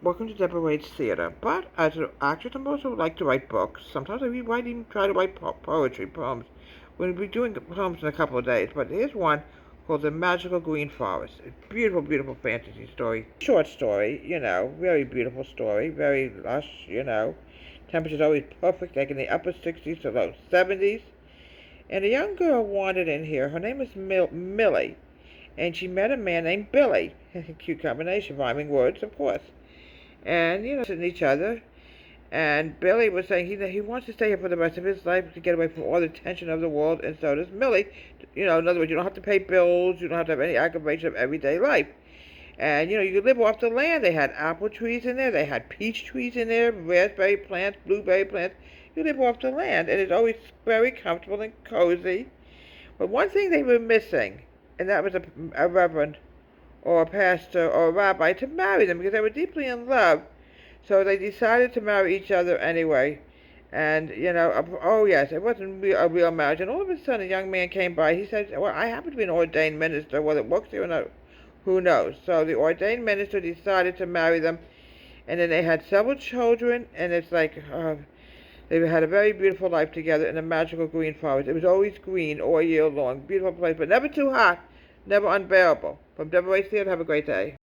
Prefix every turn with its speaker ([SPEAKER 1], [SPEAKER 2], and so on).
[SPEAKER 1] Welcome to Deborah Wade's Theater. But as an actress, I'm also like to write books. Sometimes I even try to write poetry, poems. We'll be doing poems in a couple of days, but here's one called The Magical Green Forest. A beautiful, beautiful fantasy story. Short story, very beautiful story, very lush. Temperature's always perfect, like in the upper 60s to low 70s. And a young girl wandered in here. Her name is Millie, and she met a man named Billy. Cute combination, rhyming words, of course. And, sitting each other. And Billy was saying he wants to stay here for the rest of his life to get away from all the tension of the world, and so does Millie. In other words, you don't have to pay bills, you don't have to have any aggravation of everyday life. And, you could live off the land. They had apple trees in there, they had peach trees in there, raspberry plants, blueberry plants. You live off the land, and it's always very comfortable and cozy. But one thing they were missing, and that was a reverend or a pastor or a rabbi to marry them because they were deeply in love. So they decided to marry each other anyway. And, oh yes, it wasn't a real marriage. And all of a sudden a young man came by. He said, well, I happen to be an ordained minister. Whether it works here or not, who knows? So the ordained minister decided to marry them. And then they had several children. And it's like, they had a very beautiful life together in a magical green forest. It was always green all year long. Beautiful place, but never too hot, never unbearable. From Deborah Wade's Theater, have a great day.